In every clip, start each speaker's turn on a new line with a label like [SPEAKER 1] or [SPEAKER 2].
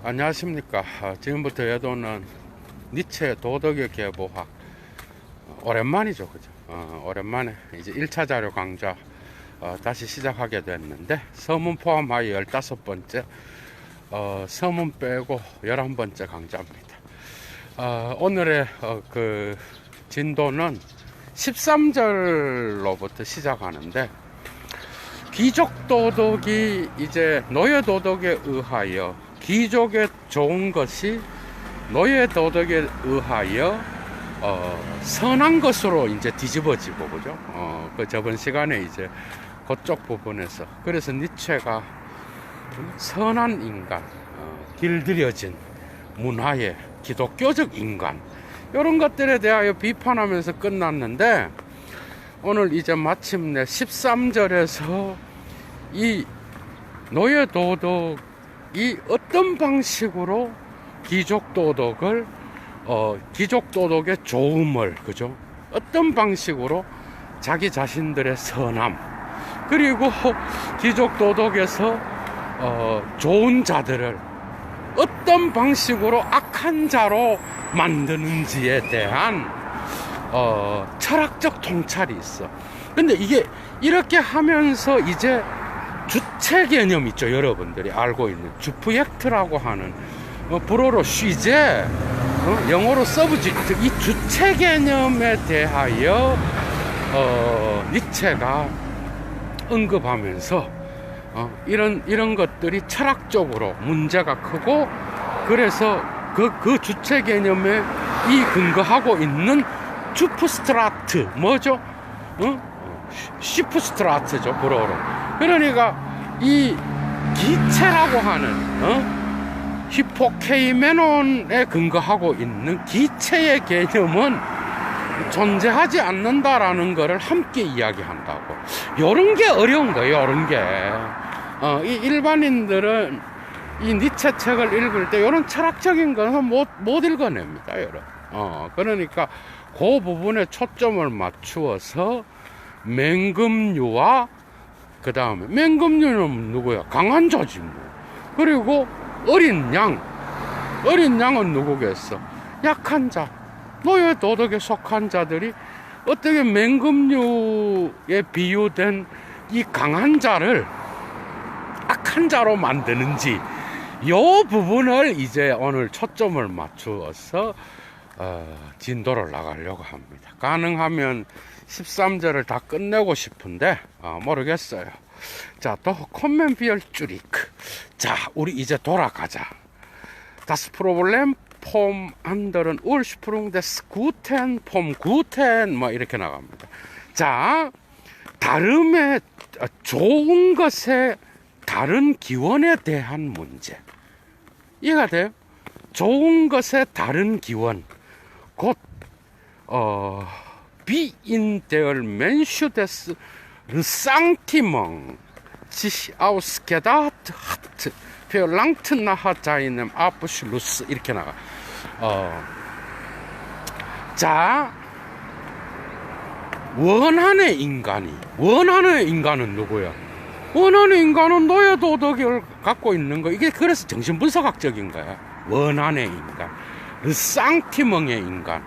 [SPEAKER 1] 안녕하십니까. 지금부터 여도는 니체 도덕의 계보학 오랜만이죠, 그죠? 오랜만에 이제 1차 자료 강좌 다시 시작하게 됐는데, 서문 포함하여 15번째, 서문 빼고 11번째 강좌입니다. 오늘의 그 진도는 13절로부터 시작하는데, 귀족 도덕이 이제 노예 도덕에 의하여, 귀족의 좋은 것이 노예 도덕에 의하여 선한 것으로 이제 뒤집어지고, 그죠? 그 저번 시간에 이제 그쪽 부분에서, 그래서 니체가 선한 인간, 길들여진 문화의 기독교적 인간, 이런 것들에 대하여 비판하면서 끝났는데, 오늘 이제 마침내 13절에서 이 노예 도덕이 어떤 방식으로 귀족 도덕을, 귀족 도덕의 좋음을, 그죠? 어떤 방식으로 자기 자신들의 선함, 그리고 귀족 도덕에서 좋은 자들을 어떤 방식으로 악한 자로 만드는지에 대한 철학적 통찰이 있어. 근데 이게 이렇게 하면서 이제 주체 개념 있죠, 여러분들이 알고 있는 주프젝트라고 하는, 불어로 쉬제, 영어로 서브젝트, 이 주체 개념에 대하여 니체가 언급하면서 이런 것들이 철학적으로 문제가 크고, 그래서 그 주체 개념에 이 근거하고 있는 주프스트라트, 뭐죠? 시프스트라트죠, 불어로. 그러니까 이 기체라고 하는 히포케이메논에 근거하고 있는 기체의 개념은 존재하지 않는다라는 것을 함께 이야기한다고. 요런 게 어려운 거예요, 요런 게. 이 일반인들은 이 니체 책을 읽을 때 요런 철학적인 것은 못 읽어냅니다, 여러분. 그러니까 그 부분에 초점을 맞추어서 맹금류와, 그 다음에 맹금류는 누구야? 강한 자지 뭐. 그리고 어린 양은 누구겠어? 약한 자, 노예 도덕에 속한 자들이 어떻게 맹금류에 비유된 이 강한 자를 악한 자로 만드는지, 요 부분을 이제 오늘 초점을 맞추어서 진도를 나가려고 합니다. 가능하면 13절을 다 끝내고 싶은데 모르겠어요. 자, 또 콤멘비얼 쭈리크. 자, 우리 이제 돌아가자. Das Problem vom anderen Ursprung des Guten vom Guten, 뭐 이렇게 나갑니다. 자, 다름의 좋은 것의 다른 기원에 대한 문제. 이해가 돼요? 좋은 것의 다른 기원, 곧 wie in der Mensch des Sanctimum sich ausgedacht hat, verlangt nach seinem Abschluss, 이렇게 나가. 자, 원한의 인간은 누구야? 원한의 인간은 노예 도덕을 갖고 있는 거. 이게 그래서 정신분석학적인 거야. 원한의 인간, 르상티멍의 인간.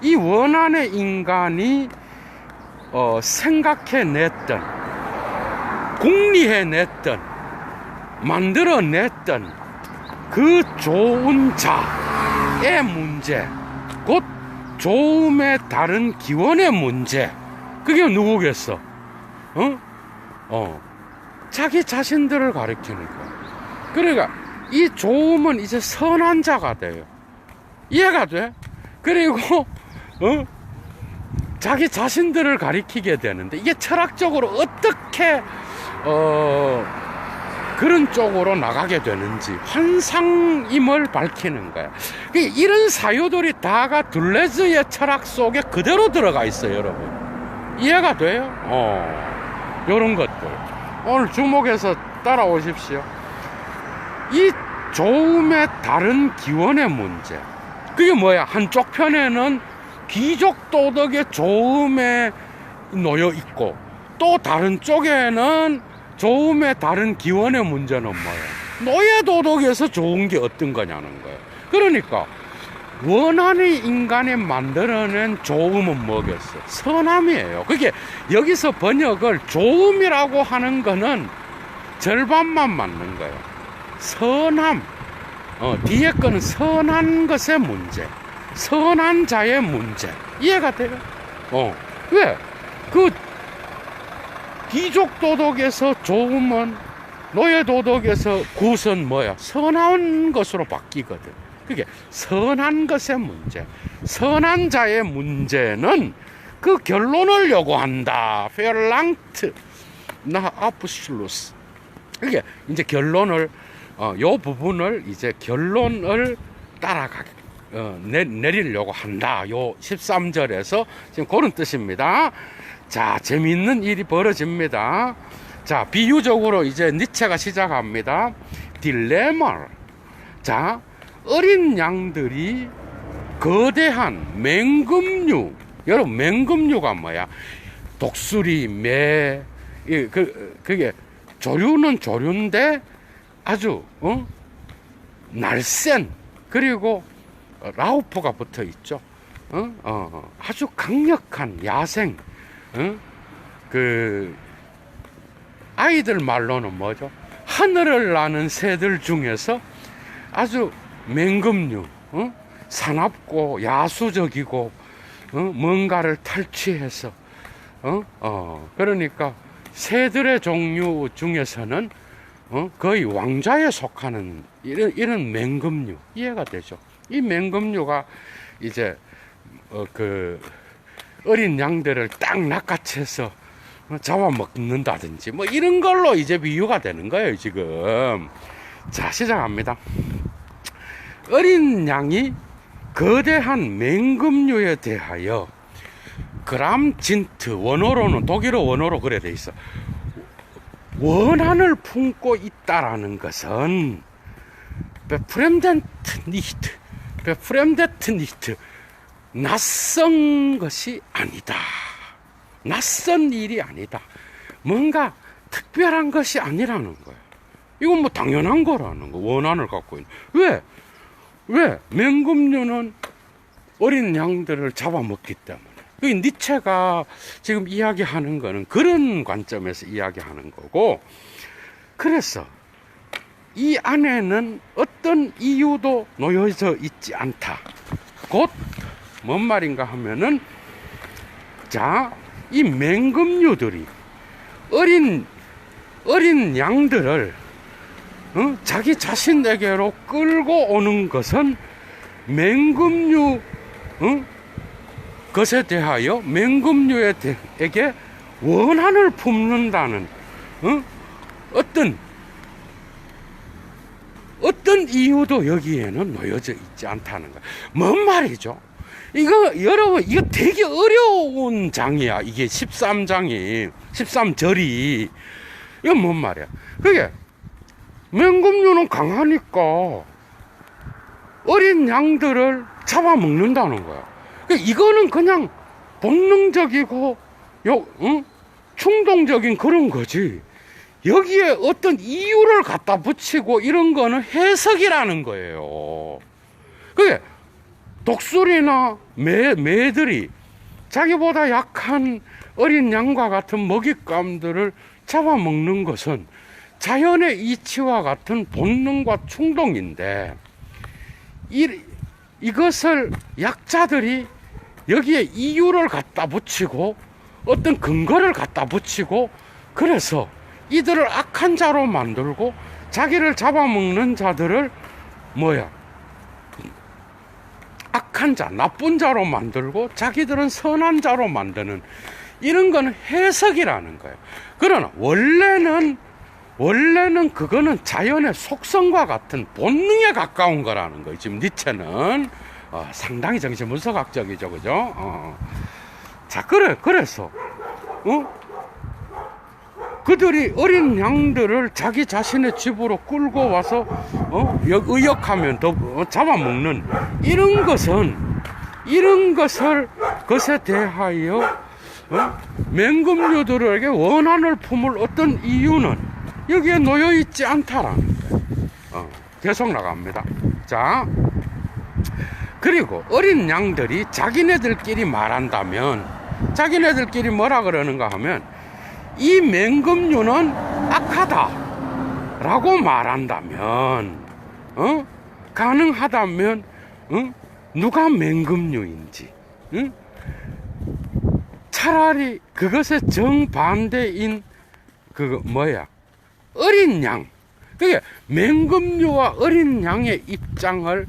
[SPEAKER 1] 이 원한의 인간이 생각해냈던, 궁리해냈던, 만들어냈던 그 좋은 자의 문제, 곧 좋음의 다른 기원의 문제, 그게 누구겠어? 자기 자신들을 가리키는 거야. 그러니까 이 좋음은 이제 선한 자가 돼요. 이해가 돼? 그리고 자기 자신들을 가리키게 되는데, 이게 철학적으로 어떻게 그런 쪽으로 나가게 되는지 환상임을 밝히는 거야. 이런 사유들이 다가 둘레즈의 철학 속에 그대로 들어가 있어요, 여러분. 이해가 돼요? 요런 것들 오늘 주목해서 따라오십시오. 이 좋음의 다른 기원의 문제, 그게 뭐야? 한쪽 편에는 귀족 도덕의 좋음에 놓여 있고, 또 다른 쪽에는 좋음의 다른 기원의 문제는 뭐야? 노예도덕에서 좋은 게 어떤 거냐는 거예요. 그러니까 원한이 인간이 만들어낸 좋음은 뭐겠어? 선함이에요. 그게 여기서 번역을 좋음이라고 하는 거는 절반만 맞는 거예요. 선함. 뒤에 거는 선한 것의 문제, 선한 자의 문제. 이해가 돼요? 왜? 그 귀족 도덕에서 좋음은 노예 도덕에서 굿은 뭐야? 선한 것으로 바뀌거든. 그게 선한 것의 문제, 선한 자의 문제는 그 결론을 요구한다. 페랑트 나 아프슐루스. 이게 이제 결론을 요 부분을 이제 결론을 따라가게 내리려고 한다. 요 13절에서 지금 그런 뜻입니다. 자, 재미있는 일이 벌어집니다. 자, 비유적으로 이제 니체가 시작합니다. 딜레마. 자, 어린 양들이 거대한 맹금류. 여러분, 맹금류가 뭐야? 독수리, 매, 그게 조류는 조류인데 아주 날쌘, 그리고 라우프가 붙어 있죠. 아주 강력한 야생. 그 아이들 말로는 뭐죠? 하늘을 나는 새들 중에서 아주 맹금류, 사납고 야수적이고 뭔가를 탈취해서 그러니까 새들의 종류 중에서는 거의 왕좌에 속하는 이런 맹금류. 이해가 되죠? 이 맹금류가 이제 그 어린 양들을 딱 낚아채서 잡아먹는다든지 뭐 이런 걸로 이제 비유가 되는 거예요, 지금. 자, 시작합니다. 어린 양이 거대한 맹금류에 대하여 그람진트, 원어로는 독일어 원어로 그래 돼 있어. 원한을 품고 있다라는 것은 베프렘덴트 니히트, 낯선 것이 아니다. 낯선 일이 아니다. 뭔가 특별한 것이 아니라는 거야. 이건 뭐 당연한 거라는 거. 원한을 갖고 있는. 왜? 맹금류는 어린 양들을 잡아먹기 때문에. 그 니체가 지금 이야기하는 거는 그런 관점에서 이야기하는 거고, 그래서 이 안에는 어떤 이유도 놓여져 있지 않다. 곧 뭔 말인가 하면은, 자, 이 맹금류들이 어린 양들을 자기 자신에게로 끌고 오는 것은 맹금류 것에 대하여 맹금류에게 원한을 품는다는 어떤 이유도 여기에는 놓여져 있지 않다는 거야. 뭔 말이죠? 이거 여러분, 이거 되게 어려운 장이야. 이게 13절이 이건 뭔 말이야? 그게 맹금류는 강하니까 어린 양들을 잡아먹는다는 거야. 이거는 그냥 본능적이고 충동적인 그런 거지. 여기에 어떤 이유를 갖다 붙이고 이런 거는 해석이라는 거예요. 그게 독수리나 매들이 자기보다 약한 어린 양과 같은 먹잇감들을 잡아먹는 것은 자연의 이치와 같은 본능과 충동인데, 이것을 약자들이 여기에 이유를 갖다 붙이고 어떤 근거를 갖다 붙이고, 그래서 이들을 악한 자로 만들고 자기를 잡아먹는 자들을 악한 자, 나쁜 자로 만들고 자기들은 선한 자로 만드는, 이런 건 해석이라는 거예요. 그러나 원래는 그거는 자연의 속성과 같은 본능에 가까운 거라는 거예요. 지금 니체는 상당히 정신분석학적이죠, 그죠? 자, 그래서 그들이 어린 양들을 자기 자신의 집으로 끌고 와서 의역하면 더 잡아먹는 이런 것에 대하여 맹금류들에게 원한을 품을 어떤 이유는 여기에 놓여 있지 않다라는 거예요. 계속 나갑니다. 자, 그리고 어린 양들이 자기네들끼리 말한다면, 자기네들끼리 뭐라 그러는가 하면, 이 맹금류는 악하다 라고 말한다면, 가능하다면, 누가 맹금류인지, 차라리 그것의 정반대인 어린 양, 그게 맹금류와 어린 양의 입장을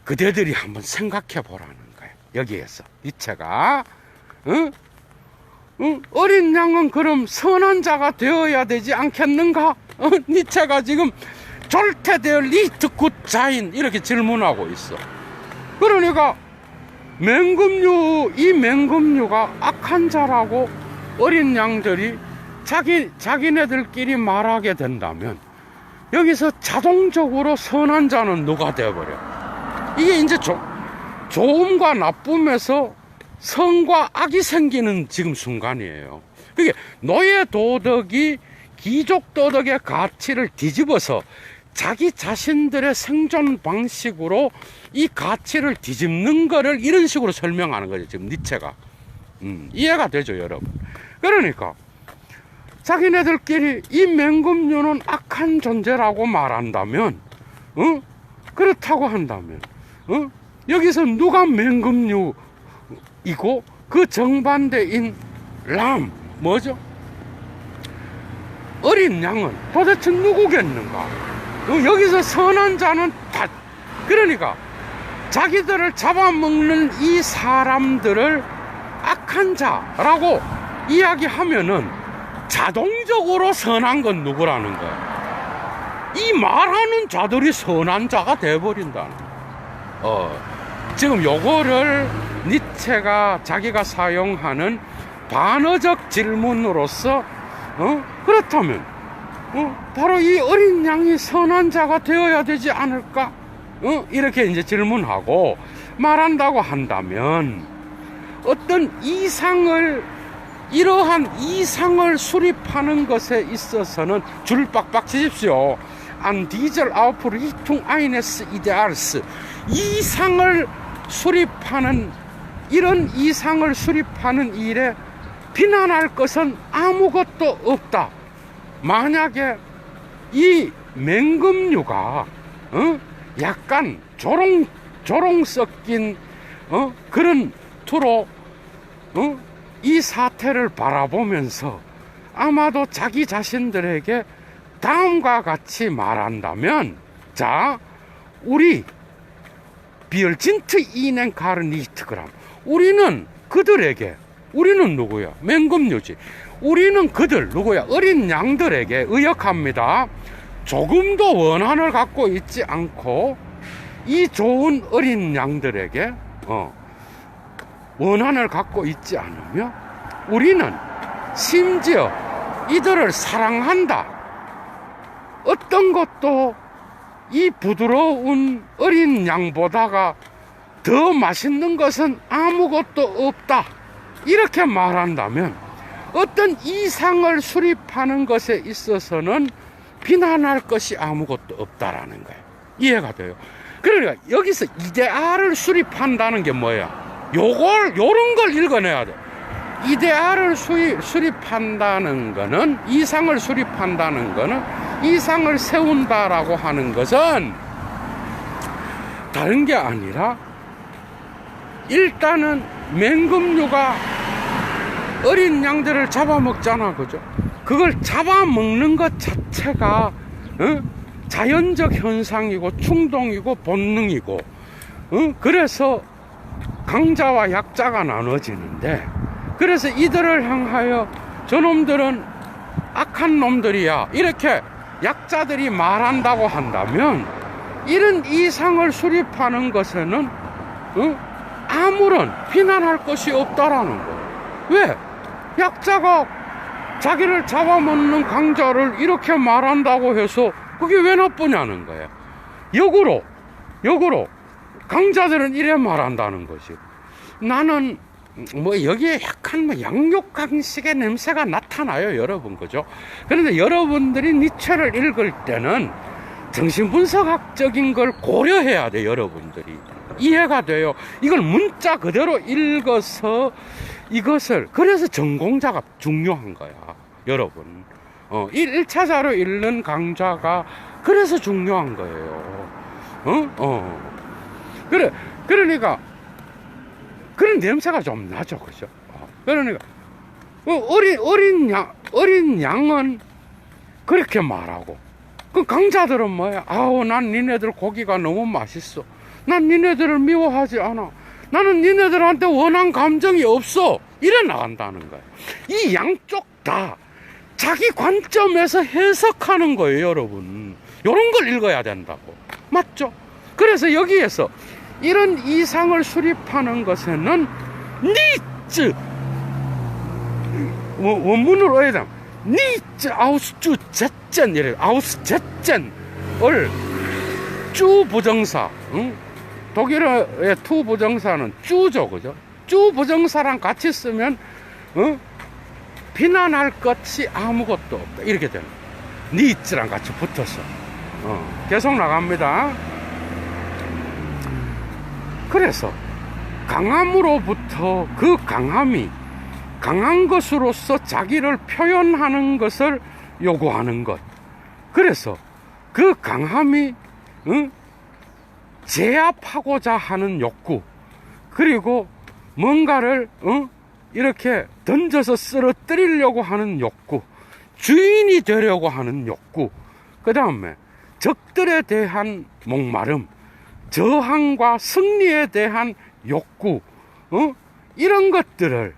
[SPEAKER 1] 그대들이 한번 생각해 보라는 거예요. 여기에서 니체가 어린 양은 그럼 선한 자가 되어야 되지 않겠는가? 니체가 지금 졸테되어 리트 굿자인 이렇게 질문하고 있어. 그러니까 이 맹금류가 악한 자라고 어린 양들이 자기네들끼리 말하게 된다면, 여기서 자동적으로 선한 자는 누가 되어버려? 이게 이제 좋음과 나쁨에서 선과 악이 생기는 지금 순간이에요. 그게 노예 도덕이 귀족 도덕의 가치를 뒤집어서 자기 자신들의 생존 방식으로 이 가치를 뒤집는 거를 이런 식으로 설명하는 거죠, 지금 니체가. 이해가 되죠, 여러분? 그러니까 자기네들끼리 이 맹금류는 악한 존재라고 말한다면, 그렇다고 한다면, 여기서 누가 맹금류이고 그 정반대인 뭐죠? 어린 양은 도대체 누구겠는가? 여기서 선한 자는 다, 그러니까 자기들을 잡아먹는 이 사람들을 악한 자라고 이야기하면은 자동적으로 선한 건 누구라는 거야? 이 말하는 자들이 선한 자가 돼버린다는 거야. 지금 요거를 니체가 자기가 사용하는 반어적 질문으로서 그렇다면 바로 이 어린 양이 선한 자가 되어야 되지 않을까? 이렇게 이제 질문하고 말한다고 한다면, 이러한 이상을 수립하는 것에 있어서는 줄 빡빡 치십시오. An dieser Aufrichtung eines Ideals. 이런 이상을 수립하는 일에 비난할 것은 아무것도 없다. 만약에 이 맹금류가 약간 조롱 섞인 그런 투로 이 사태를 바라보면서 아마도 자기 자신들에게 다음과 같이 말한다면, 자, 우리 비얼진트 이넨 가르니트그람, 우리는 누구야? 맹금류지. 우리는 누구야? 어린 양들에게 의역합니다. 조금도 원한을 갖고 있지 않고 이 좋은 어린 양들에게 원한을 갖고 있지 않으며, 우리는 심지어 이들을 사랑한다. 어떤 것도 이 부드러운 어린 양보다가 더 맛있는 것은 아무것도 없다. 이렇게 말한다면 어떤 이상을 수립하는 것에 있어서는 비난할 것이 아무것도 없다라는 거예요. 이해가 돼요? 그러니까 여기서 이데알을 수립한다는 게 뭐야? 요런 걸 읽어내야 돼. 이데알을 수립한다는 거는, 이상을 수립한다는 거는, 이상을 세운다라고 하는 것은 다른 게 아니라, 일단은 맹금류가 어린 양들을 잡아먹잖아, 그죠? 그걸 잡아먹는 것 자체가 자연적 현상이고 충동이고 본능이고, 그래서 강자와 약자가 나눠지는데, 그래서 이들을 향하여 저놈들은 악한 놈들이야 이렇게 약자들이 말한다고 한다면, 이런 이상을 수립하는 것에는 아무런 비난할 것이 없다라는 거예요. 왜? 약자가 자기를 잡아먹는 강자를 이렇게 말한다고 해서 그게 왜 나쁘냐는 거예요. 역으로 강자들은 이래 말한다는 것이, 나는 여기에 약간 양육강식의 냄새가 나타나요, 여러분, 그죠? 그런데 여러분들이 니체를 읽을 때는 정신분석학적인 걸 고려해야 돼요, 여러분들이. 이해가 돼요. 이걸 문자 그대로 읽어서 이것을, 그래서 전공자가 중요한 거야, 여러분. 1차 자료 읽는 강좌가 그래서 중요한 거예요. 그러니까, 그런 냄새가 좀 나죠, 그죠? 그러니까, 어린 양은 그렇게 말하고, 그 강자들은 뭐야? 아우, 난 니네들 고기가 너무 맛있어. 난 니네들을 미워하지 않아. 나는 니네들한테 원한 감정이 없어. 이래 나간다는 거예요. 이 양쪽 다 자기 관점에서 해석하는 거예요, 여러분. 요런 걸 읽어야 된다고. 맞죠? 그래서 여기에서 이런 이상을 수립하는 것에는 니츠, 원문으로 해야 니츠 아우스주 제젠, 이래 아우스제젠을 쭈 부정사, 독일어의 투 부정사는 쭈죠, 그죠? 쭈 부정사랑 같이 쓰면 비난할 것이 아무것도 없다, 이렇게 되는 거예요. 니츠랑 같이 붙어서. 계속 나갑니다. 그래서 강함으로부터 그 강함이 강한 것으로서 자기를 표현하는 것을 요구하는 것. 그래서 그 강함이 제압하고자 하는 욕구, 그리고 뭔가를 이렇게 던져서 쓰러뜨리려고 하는 욕구, 주인이 되려고 하는 욕구, 그 다음에 적들에 대한 목마름, 저항과 승리에 대한 욕구, 이런 것들을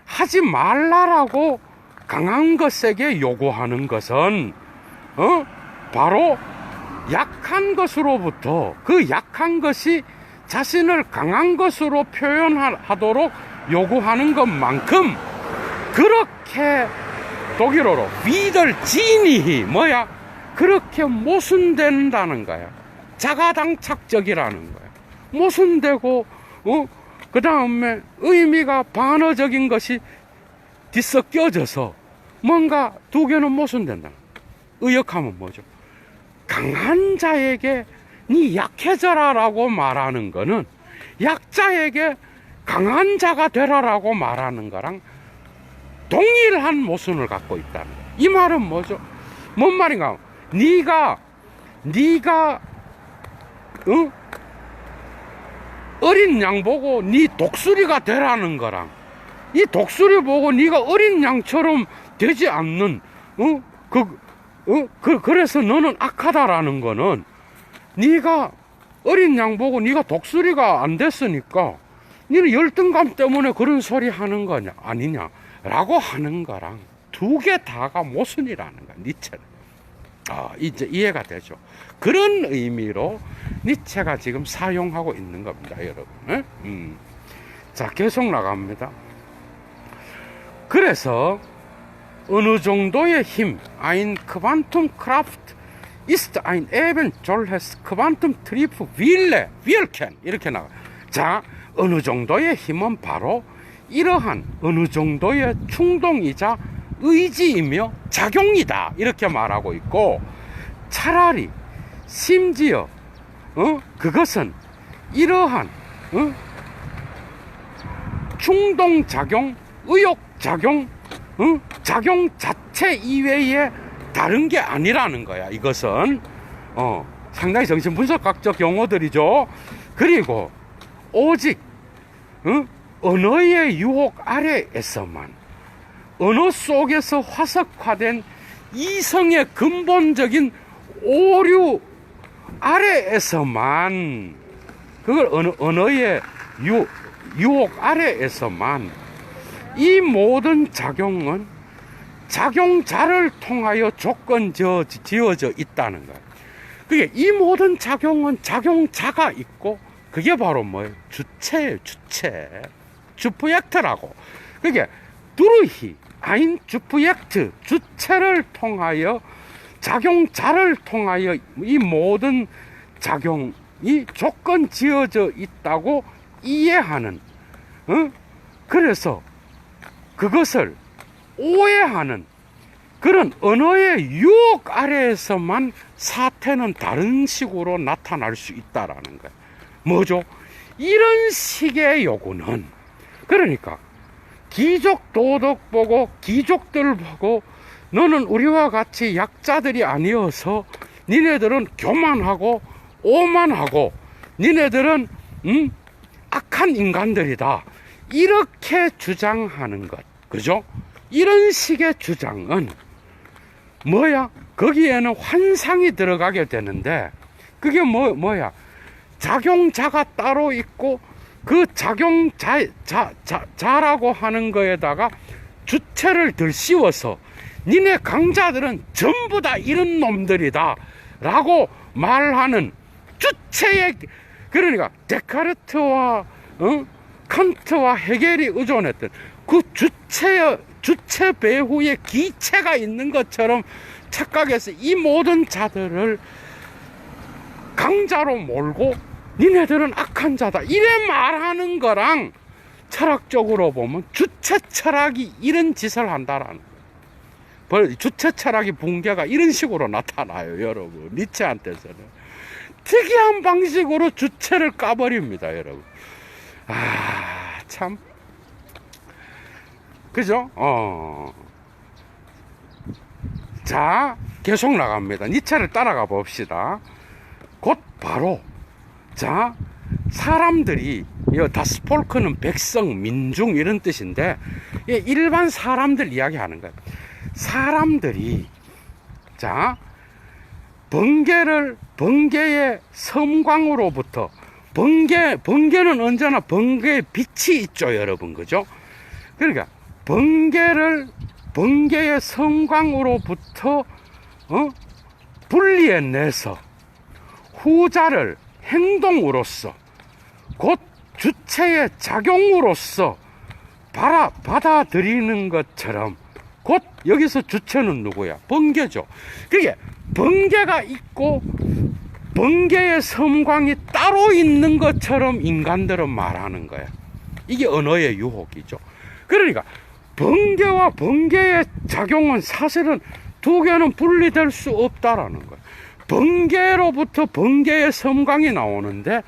[SPEAKER 1] 하지 말라라고 강한 것에게 요구하는 것은 바로 약한 것으로부터 그 약한 것이 자신을 강한 것으로 표현하도록 요구하는 것만큼, 그렇게 독일어로 비덜지니히 뭐야? 그렇게 모순된다는 거야. 자가당착적이라는 거야. 모순되고, 그 다음에 의미가 반어적인 것이 뒤섞여져서 뭔가 두 개는 모순된다. 의역하면 뭐죠? 강한 자에게 니 약해져라 라고 말하는 거는 약자에게 강한 자가 되라라고 말하는 거랑 동일한 모순을 갖고 있다는 거야. 이 말은 뭐죠? 뭔 말인가? 네가 어린 양 보고 네 독수리가 되라는 거랑, 이 독수리 보고 네가 어린 양처럼 되지 않는 그래서 너는 악하다라는 거는, 네가 어린 양 보고 네가 독수리가 안 됐으니까 너는 열등감 때문에 그런 소리 하는 거냐 아니냐라고 하는 거랑 두 개 다가 모순이라는 거야, 니체는. 이제 이해가 되죠. 그런 의미로 니체가 지금 사용하고 있는 겁니다, 여러분. 자, 계속 나갑니다. 그래서 어느 정도의 힘, ein Quantumkraft ist ein ebensolches Quantumtriebwille wirken, 이렇게 나가. 자, 어느 정도의 힘은 바로 이러한 어느 정도의 충동이자 의지이며 작용이다, 이렇게 말하고 있고, 차라리 심지어 그것은 이러한 충동작용, 의욕작용, 작용 자체 이외에 다른 게 아니라는 거야. 이것은 상당히 정신분석학적 용어들이죠. 그리고 오직 언어의 유혹 아래에서만, 언어 속에서 화석화된 이성의 근본적인 오류 아래에서만, 그걸 언어의 유혹 아래에서만 이 모든 작용은 작용자를 통하여 조건 지어져 있다는 거예요. 그게 이 모든 작용은 작용자가 있고, 그게 바로 뭐예요? 주체예요, 주체. 주프젝트라고. 그게 두르히 아인 주프젝트, 주체를 통하여, 작용자를 통하여 이 모든 작용이 조건 지어져 있다고 이해하는, 그래서 그것을 오해하는 그런 언어의 유혹 아래에서만 사태는 다른 식으로 나타날 수 있다라는 거예요. 뭐죠? 이런 식의 요구는, 그러니까 귀족 도덕 보고 귀족들 보고 너는 우리와 같이 약자들이 아니어서 니네들은 교만하고 오만하고 니네들은 악한 인간들이다, 이렇게 주장하는 것, 그죠? 이런 식의 주장은 뭐야? 거기에는 환상이 들어가게 되는데, 그게 뭐야? 작용자가 따로 있고 그 작용자라고 하는 거에다가 주체를 들씌워서 니네 강자들은 전부 다 이런 놈들이다 라고 말하는 주체의, 그러니까 데카르트와 칸트와 헤겔이 의존했던 그 주체 배후에 기체가 있는 것처럼 착각해서 이 모든 자들을 강자로 몰고 니네들은 악한 자다, 이래 말하는 거랑 철학적으로 보면 주체 철학이 이런 짓을 한다라는 거예요. 주체 철학의 붕괴가 이런 식으로 나타나요, 여러분. 니체한테서는 특이한 방식으로 주체를 까버립니다, 여러분. 참, 그죠? 자, 계속 나갑니다. 니체를 따라가 봅시다. 곧 바로, 자, 사람들이, 다스폴크는 백성, 민중 이런 뜻인데, 일반 사람들 이야기하는 거예요. 사람들이, 자, 번개의 섬광으로부터, 번개는 언제나 번개의 빛이 있죠, 여러분, 그죠? 그러니까 번개의 섬광으로부터 분리해내서 후자를 행동으로서 곧 주체의 작용으로서 받아들이는 것처럼, 곧 여기서 주체는 누구야? 번개죠. 그게 번개가 있고 번개의 섬광이 따로 있는 것처럼 인간들은 말하는 거야. 이게 언어의 유혹이죠. 그러니까 번개와 번개의 작용은 사실은 두 개는 분리될 수 없다라는 거야. 번개로부터 번개의 섬광이 나오는데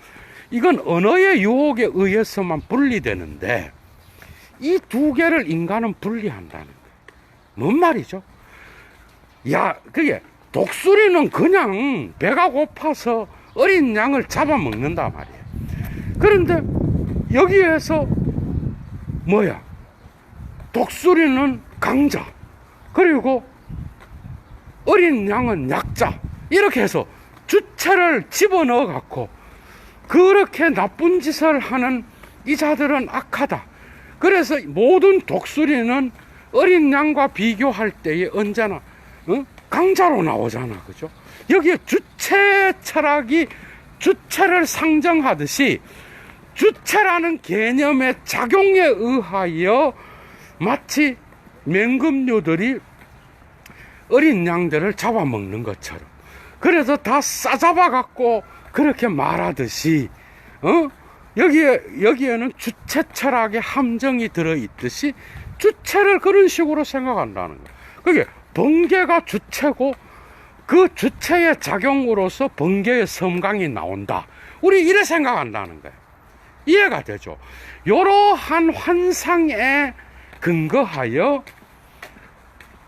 [SPEAKER 1] 이건 언어의 유혹에 의해서만 분리되는데, 이 두 개를 인간은 분리한다는 거야. 뭔 말이죠? 그게 독수리는 그냥 배가 고파서 어린 양을 잡아먹는단 말이에요. 그런데 여기에서 뭐야? 독수리는 강자, 그리고 어린 양은 약자, 이렇게 해서 주체를 집어넣어 갖고 그렇게 나쁜 짓을 하는 이 자들은 악하다. 그래서 모든 독수리는 어린 양과 비교할 때에 언제나 강자로 나오잖아, 그죠? 여기에 주체 철학이 주체를 상정하듯이 주체라는 개념의 작용에 의하여 마치 맹금류들이 어린 양들을 잡아먹는 것처럼, 그래서 다 싸잡아 갖고 그렇게 말하듯이, 여기에는 주체 철학의 함정이 들어있듯이 주체를 그런 식으로 생각한다는 거예요. 그게 번개가 주체고 그 주체의 작용으로서 번개의 섬광이 나온다, 우리 이래 생각한다는 거예요. 이해가 되죠? 이러한 환상에 근거하여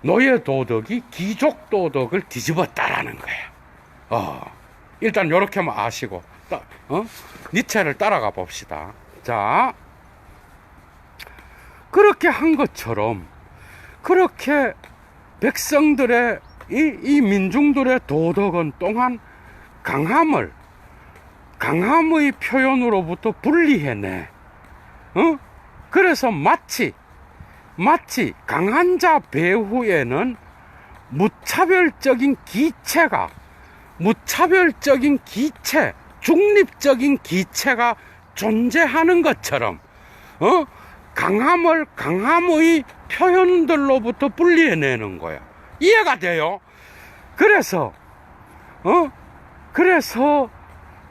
[SPEAKER 1] 노예 도덕이 귀족 도덕을 뒤집었다라는 거예요. 일단 이렇게만 아시고 니체를 따라가 봅시다. 자, 그렇게 한 것처럼, 그렇게 백성들의 이 민중들의 도덕은 또한 강함의 표현으로부터 분리해내. 그래서 마치 강한 자 배후에는 무차별적인 기체, 중립적인 기체가 존재하는 것처럼, 강함을 강함의 표현들로부터 분리해내는 거야. 이해가 돼요? 그래서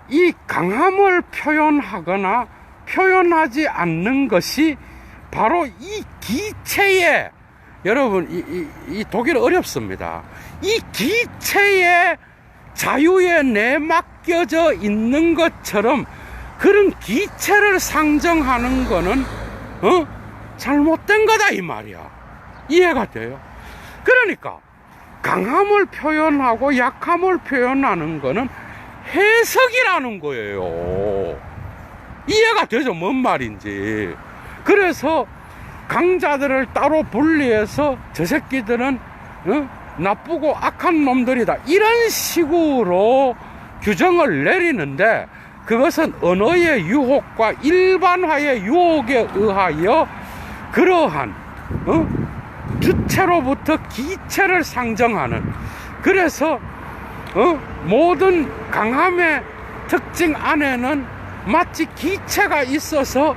[SPEAKER 1] 이 강함을 표현하거나 표현하지 않는 것이 바로 이 기체의 여러분, 이 독일 어렵습니다. 이 기체의 자유에 내맡겨져 있는 것처럼 그런 기체를 상정하는 거는, 잘못된 거다, 이 말이야. 이해가 돼요? 그러니까, 강함을 표현하고 약함을 표현하는 거는 해석이라는 거예요. 이해가 되죠? 뭔 말인지. 그래서 강자들을 따로 분리해서 저 새끼들은 나쁘고 악한 놈들이다, 이런 식으로 규정을 내리는데, 그것은 언어의 유혹과 일반화의 유혹에 의하여 그러한 주체로부터 기체를 상정하는, 그래서 모든 강함의 특징 안에는 마치 기체가 있어서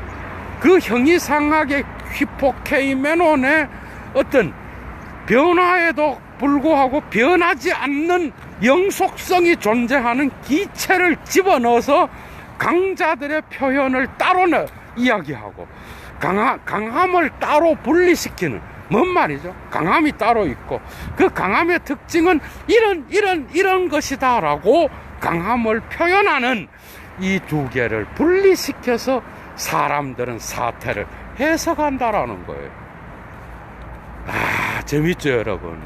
[SPEAKER 1] 그 형이상하게 휘포케이메논의 어떤 변화에도 불구하고 변하지 않는 영속성이 존재하는 기체를 집어넣어서 강자들의 표현을 따로 이야기하고 강함을 따로 분리시키는, 뭔 말이죠? 강함이 따로 있고 그 강함의 특징은 이런 것이다 라고 강함을 표현하는 이 두 개를 분리시켜서 사람들은 사태를 해석한다라는 거예요. 아, 재밌죠, 여러분?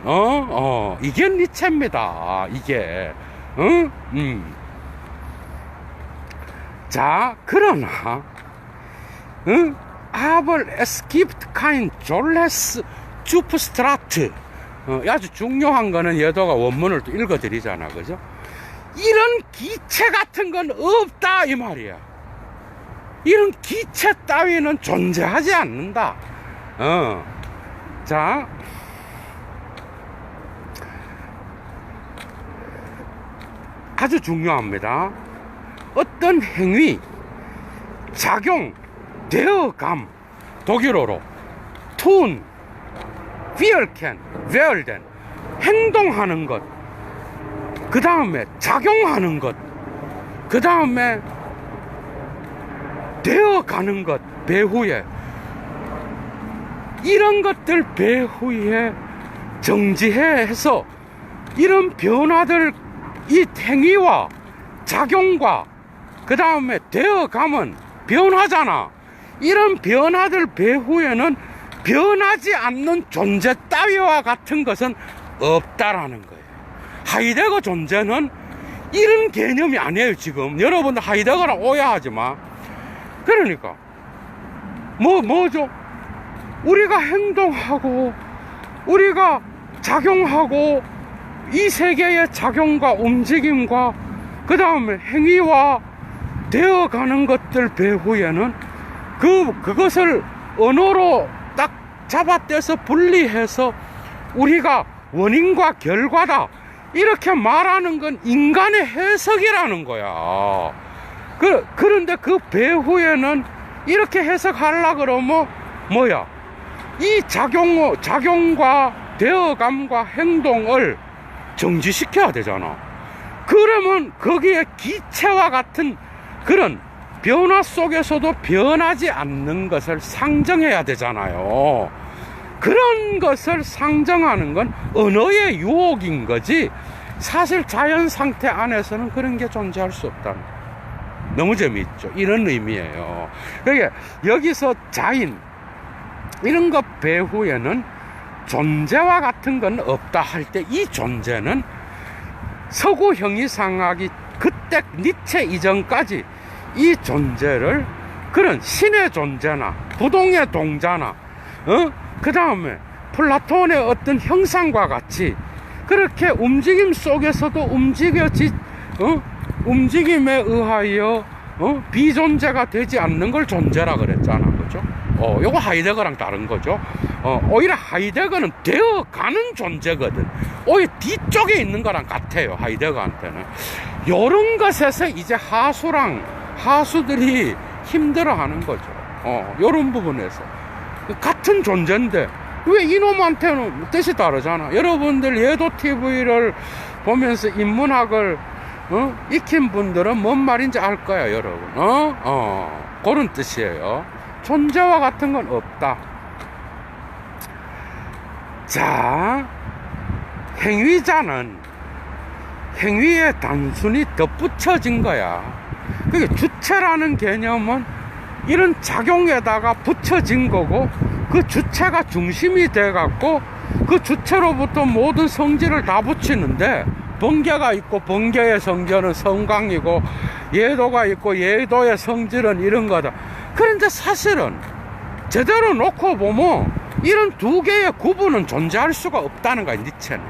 [SPEAKER 1] 이게 니체입니다. 이게. 자, 그러나, Aber es gibt kein Jolles Substrat. 아주 중요한 거는 얘도가 원문을 또 읽어드리잖아, 그죠? 이런 기체 같은 건 없다, 이 말이야. 이런 기체 따위는 존재하지 않는다. 자, 아주 중요합니다. 어떤 행위, 작용, 대어감, 독일어로 tun, wirken, werden, 행동하는 것, 그 다음에 작용하는 것, 그 다음에 되어가는 것, 배후에 이런 것들 배후에 정지해서 이런 변화들, 이 행위와 작용과 그 다음에 되어가면 변화잖아. 이런 변화들 배후에는 변하지 않는 존재 따위와 같은 것은 없다라는 거예요. 하이데거 존재는 이런 개념이 아니에요. 지금 여러분들 하이데거랑 오해하지 마. 그러니까 뭐죠? 우리가 행동하고 우리가 작용하고 이 세계의 작용과 움직임과 그 다음에 행위와 되어가는 것들 배후에는 그것을 언어로 딱 잡아떼서 분리해서 우리가 원인과 결과다 이렇게 말하는 건 인간의 해석이라는 거야. 그런데 그 배후에는 이렇게 해석하려 그러면 뭐야? 이 작용과 되어감과 행동을 정지시켜야 되잖아. 그러면 거기에 기체와 같은 그런 변화 속에서도 변하지 않는 것을 상정해야 되잖아요. 그런 것을 상정하는 건 언어의 유혹인 거지, 사실 자연 상태 안에서는 그런 게 존재할 수 없다는 거예요. 너무 재미있죠? 이런 의미예요. 그러니까 여기서 자인 이런 것 배후에는 존재와 같은 건 없다 할 때 이 존재는 서구 형이상학이 그때 니체 이전까지 이 존재를 그런 신의 존재나 부동의 동자나 그 다음에 플라톤의 어떤 형상과 같이 그렇게 움직임 속에서도 움직임에 의하여 비존재가 되지 않는 걸 존재라 그랬잖아, 그죠? 요거 하이데거랑 다른 거죠. 오히려 하이데거는 되어가는 존재거든. 오히려 뒤쪽에 있는 거랑 같아요, 하이데거한테는. 요런 것에서 이제 하수들이 힘들어하는 거죠. 요런 부분에서 같은 존재인데 왜 이놈한테는 뜻이 다르잖아. 여러분들 예도 TV를 보면서 인문학을 익힌 분들은 뭔 말인지 알 거야, 여러분. 그런 뜻이에요. 존재와 같은 건 없다. 자, 행위자는 행위에 단순히 덧붙여진 거야. 그게 주체라는 개념은 이런 작용에다가 붙여진 거고, 그 주체가 중심이 돼 갖고 그 주체로부터 모든 성질을 다 붙이는데, 번개가 있고 번개의 성질은 성광이고, 예도가 있고 예도의 성질은 이런 거다. 그런데 사실은 제대로 놓고 보면 이런 두 개의 구분은 존재할 수가 없다는 거야, 니체는.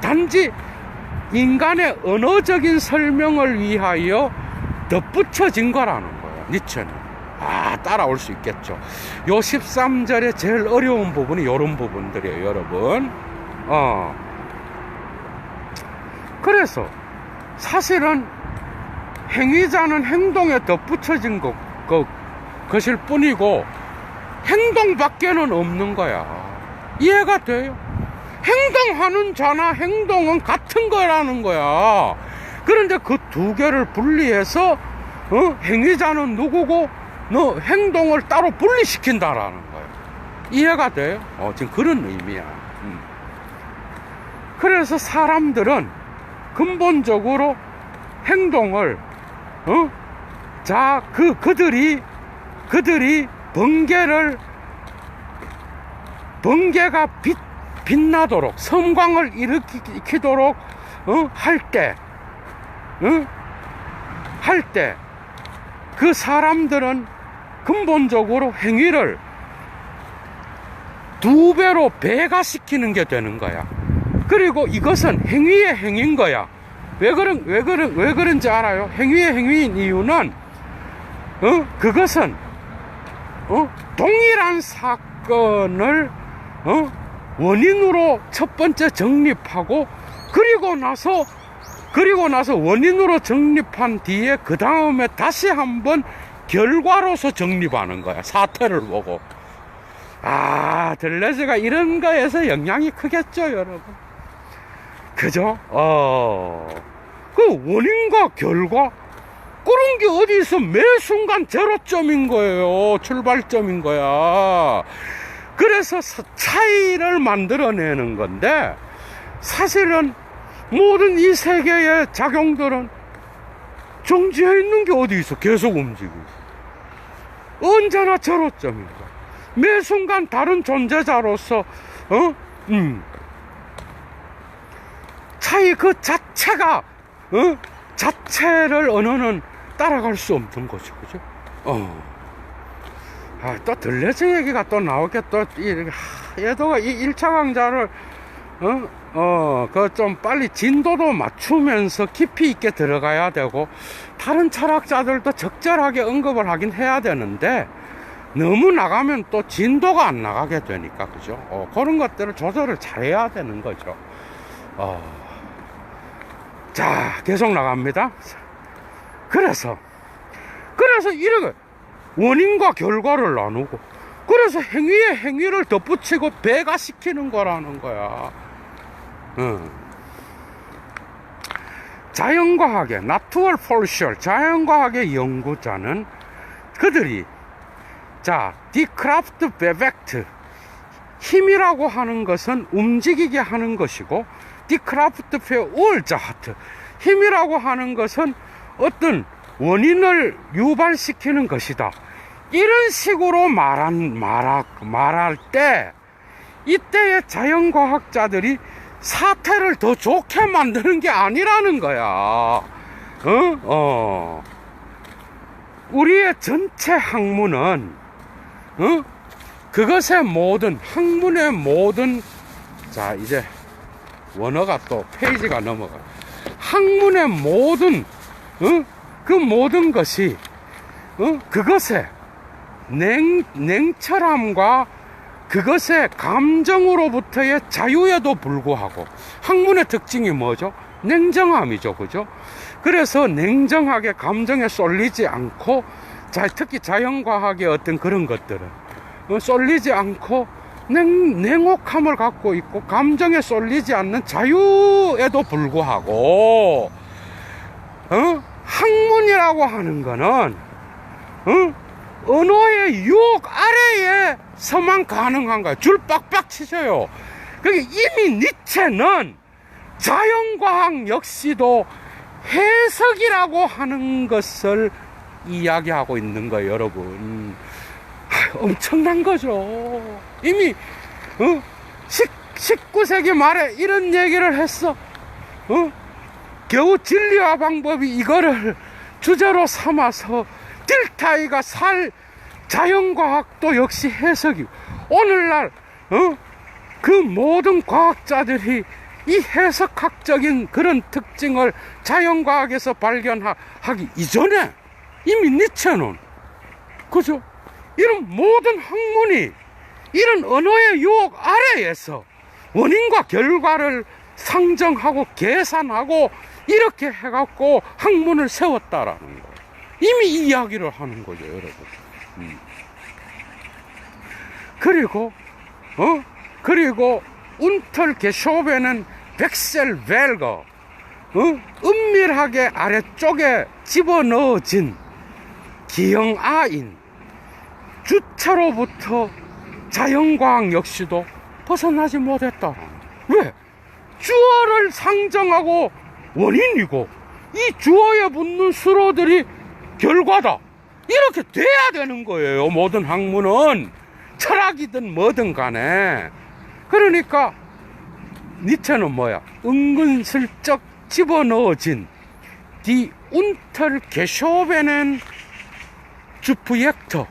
[SPEAKER 1] 단지 인간의 언어적인 설명을 위하여 덧붙여진 거라는 거야, 니체는. 따라올 수 있겠죠. 요 13절의 제일 어려운 부분이 이런 부분들이에요, 여러분. 그래서 사실은 행위자는 행동에 덧붙여진 것일 뿐이고, 행동밖에는 없는 거야. 이해가 돼요? 행동하는 자나 행동은 같은 거라는 거야. 그런데 그 두 개를 분리해서 행위자는 누구고 너 행동을 따로 분리시킨다라는 거야. 이해가 돼요? 지금 그런 의미야. 그래서 사람들은 근본적으로 행동을 그들이 번개가 빛나도록, 섬광을 일으키도록 할 때 그 사람들은 근본적으로 행위를 2배로 배가시키는 게 되는 거야. 그리고 이것은 행위의 행위인 거야. 왜 그런지 알아요? 행위의 행위인 이유는 그것은 동일한 사건을 원인으로 첫 번째 정립하고, 그리고 나서 원인으로 정립한 뒤에 그 다음에 다시 한번 결과로서 정립하는 거야. 사태를 보고. 들레즈가 이런 거에서 영향이 크겠죠, 여러분. 그죠? 그 원인과 결과, 그런 게 어디 있어? 매 순간 제로점인 거예요. 출발점인 거야. 그래서 차이를 만들어내는 건데, 사실은 모든 이 세계의 작용들은 정지해 있는 게 어디 있어? 계속 움직이고 있어. 언제나 제로점인 거야. 매 순간 다른 존재자로서 차이 그 자체가 자체를 언어는 따라갈 수 없는 거죠, 그죠? 또 들레즈 얘기가 또 나오게, 또 얘도가 이 1차 강좌를 좀 빨리 진도도 맞추면서 깊이 있게 들어가야 되고, 다른 철학자들도 적절하게 언급을 하긴 해야 되는데, 너무 나가면 또 진도가 안 나가게 되니까, 그죠? 그런 것들을 조절을 잘해야 되는 거죠. 자, 계속 나갑니다. 그래서 이렇게 원인과 결과를 나누고, 그래서 행위에 행위를 덧붙이고 배가시키는 거라는 거야. 자연과학의 나투얼 폴셜, 자연과학의 연구자는 그들이 디크라프트 베벡트, 힘이라고 하는 것은 움직이게 하는 것이고, 디크라프트 페 울자하트, 힘이라고 하는 것은 어떤 원인을 유발시키는 것이다. 이런 식으로 말할 때, 이때의 자연과학자들이 사태를 더 좋게 만드는 게 아니라는 거야. 우리의 전체 학문은, 그것의 모든, 학문의 모든, 자, 이제 원어가 또 페이지가 넘어가. 학문의 모든, 그 모든 것이, 그것의 냉철함과 그것의 감정으로부터의 자유에도 불구하고, 학문의 특징이 뭐죠? 냉정함이죠, 그죠? 그래서 냉정하게 감정에 쏠리지 않고, 특히 자연과학의 어떤 그런 것들은 쏠리지 않고 냉혹함을 갖고 있고, 감정에 쏠리지 않는 자유에도 불구하고, 학문이라고 하는 거는 언어의 유혹 아래에 서만 가능한 거야. 줄 빡빡 치셔요. 그게 이미 니체는 자연과학 역시도 해석이라고 하는 것을 이야기하고 있는 거예요, 여러분. 엄청난 거죠. 이미 19세기 말에 이런 얘기를 했어. 겨우 진리와 방법이 이거를 주제로 삼아서 딜타이가 살 자연과학도 역시 해석이, 오늘날 그 모든 과학자들이 이 해석학적인 그런 특징을 자연과학에서 발견하기 이전에 이미 니체는, 그죠? 이런 모든 학문이 이런 언어의 유혹 아래에서 원인과 결과를 상정하고 계산하고 이렇게 해갖고 학문을 세웠다라는 거예요. 이미 이 이야기를 하는 거죠, 여러분. 그리고 운털 게쇼베는 백셀벨거, 은밀하게 아래쪽에 집어넣어진 기형아인 주체로부터 자연과학 역시도 벗어나지 못했다. 왜? 주어를 상정하고 원인이고 이 주어에 붙는 수로들이 결과다, 이렇게 돼야 되는 거예요. 모든 학문은 철학이든 뭐든 간에. 그러니까 니체는 뭐야? 은근슬쩍 집어넣어진 디 운털 게쇼베는 주프젝터,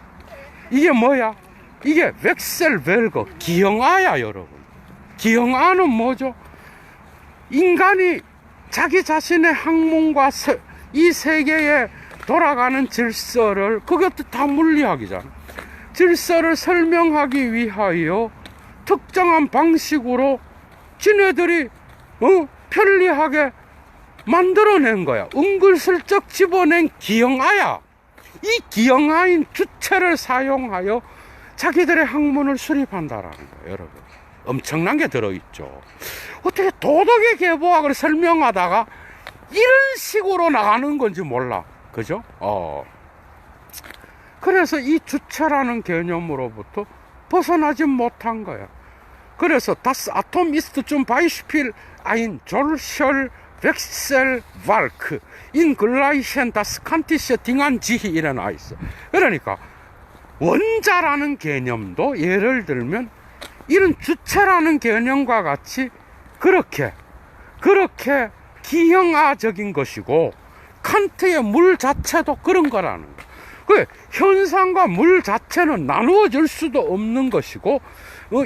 [SPEAKER 1] 이게 뭐야? 이게 웩셀벨거 기형아야, 여러분. 기형아는 뭐죠? 인간이 자기 자신의 학문과 이 세계에 돌아가는 질서를, 그것도 다 물리학이잖아. 질서를 설명하기 위하여 특정한 방식으로 지네들이 편리하게 만들어낸 거야. 은근슬쩍 집어낸 기형아야. 이 기형아인 주체를 사용하여 자기들의 학문을 수립한다라는 거예요, 여러분. 엄청난 게 들어있죠. 어떻게 도덕의 계보학을 설명하다가 이런 식으로 나가는 건지 몰라. 그죠? 그래서 이 주체라는 개념으로부터 벗어나지 못한 거야. 그래서 Das Atom ist zum Beispiel ein solcher Wechselwerk in gleichen das kantische Ding an sich 일어나 있어. 그러니까 원자라는 개념도 예를 들면 이런 주체라는 개념과 같이 그렇게 기형아적인 것이고, 칸트의 물 자체도 그런 거라는 거. 그 현상과 물 자체는 나누어질 수도 없는 것이고,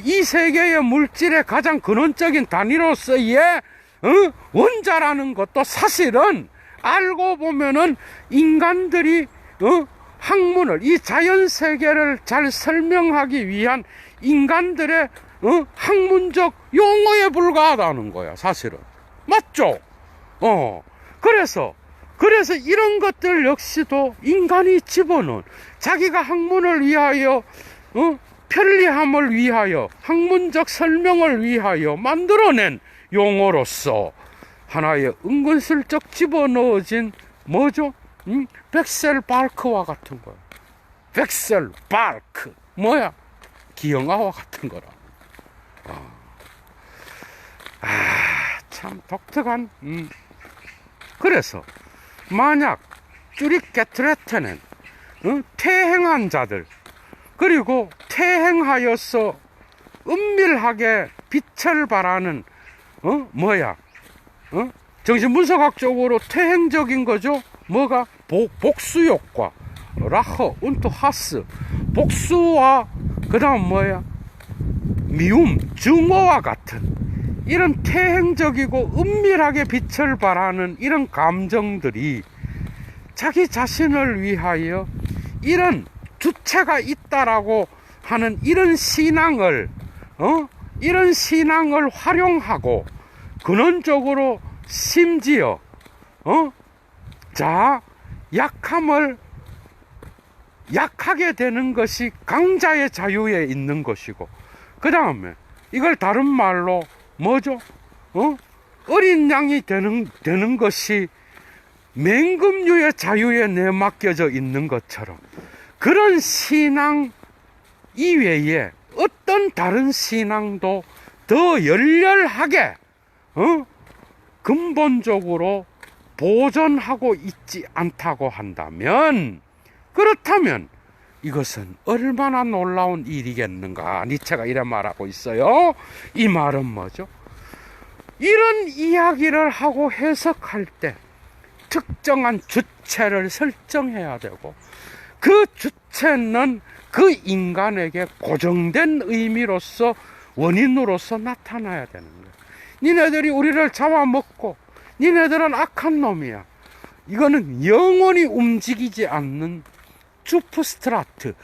[SPEAKER 1] 이 세계의 물질의 가장 근원적인 단위로서의 원자라는 것도 사실은 알고 보면은 인간들이 학문을, 이 자연 세계를 잘 설명하기 위한 인간들의 학문적 용어에 불과하다는 거야, 사실은. 맞죠? 그래서 이런 것들 역시도 인간이 집어넣은, 자기가 학문을 위하여 편리함을 위하여 학문적 설명을 위하여 만들어낸 용어로서 하나의 은근슬쩍 집어넣어진 뭐죠? 백셀바르크와 같은 거야. 백셀바르크 뭐야? 기형아와 같은 거라. 참 독특한. 그래서 만약 쭈릭 게트레테는 퇴행한 자들, 그리고 퇴행하여서 은밀하게 빛을 발하는 정신분석학적으로 퇴행적인 거죠. 뭐가? 복수효과, 라허, 운트, 하스, 복수와 그 다음 뭐야? 미움, 증오와 같은 이런 퇴행적이고 은밀하게 빛을 발하는 이런 감정들이 자기 자신을 위하여 이런 주체가 있다라고 하는 이런 신앙을 활용하고, 근원적으로 심지어 약하게 되는 것이 강자의 자유에 있는 것이고, 그 다음에 이걸 다른 말로 뭐죠? 어린 양이 되는 것이 맹금류의 자유에 내맡겨져 있는 것처럼, 그런 신앙 이외에 어떤 다른 신앙도 더 열렬하게 근본적으로 보존하고 있지 않다고 한다면, 그렇다면 이것은 얼마나 놀라운 일이겠는가. 니체가 이런 말하고 있어요. 이 말은 뭐죠? 이런 이야기를 하고 해석할 때 특정한 주체를 설정해야 되고, 그 주체는 그 인간에게 고정된 의미로서, 원인으로서 나타나야 되는 거예요. 니네들이 우리를 잡아먹고 니네들은 악한 놈이야. 이거는 영원히 움직이지 않는 주프스트라트,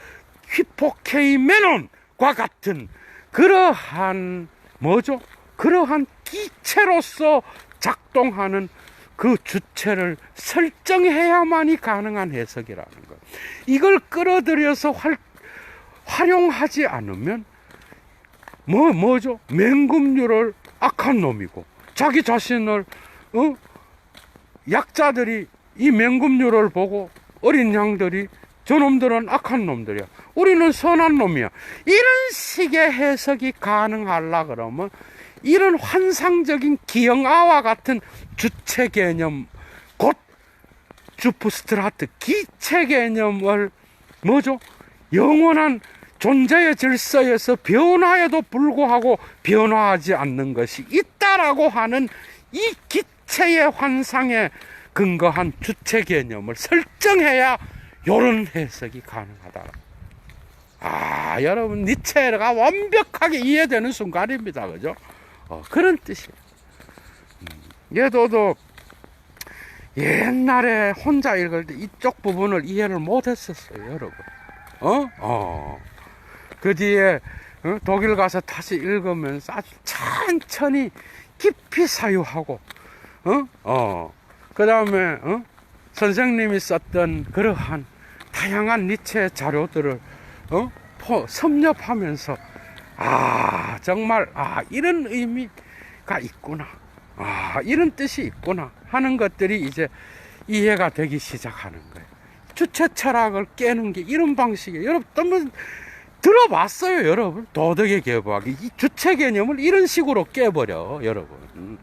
[SPEAKER 1] 히포케이메논과 같은 그러한 뭐죠? 그러한 기체로서 작동하는 그 주체를 설정해야만이 가능한 해석이라는 것. 이걸 끌어들여서 활용하지 않으면 뭐죠? 맹금류를 악한 놈이고, 자기 자신을 약자들이 이 맹금류를 보고 어린 양들이 저놈들은 악한 놈들이야, 우리는 선한 놈이야, 이런 식의 해석이 가능하려 그러면 이런 환상적인 기영아와 같은 주체 개념, 곧 주프스트라트 기체 개념을 뭐죠? 영원한 존재의 질서에서 변화에도 불구하고 변화하지 않는 것이 있다라고 하는 이 기체의 환상에 근거한 주체 개념을 설정해야 이런 해석이 가능하다. 아, 여러분, 니체가 완벽하게 이해되는 순간입니다. 그죠? 그런 뜻이에요. 얘도 옛날에 혼자 읽을 때 이쪽 부분을 이해를 못했었어요, 여러분. 그 뒤에 독일 가서 다시 읽으면서 아주 천천히 깊이 사유하고, 그 다음에 선생님이 썼던 그러한 다양한 니체 자료들을 섭렵하면서, 아, 정말, 이런 의미가 있구나, 이런 뜻이 있구나 하는 것들이 이제 이해가 되기 시작하는 거예요. 주체 철학을 깨는 게 이런 방식이에요. 여러분, 한번 들어봤어요, 여러분? 도덕의 개보하기. 이 주체 개념을 이런 식으로 깨버려, 여러분.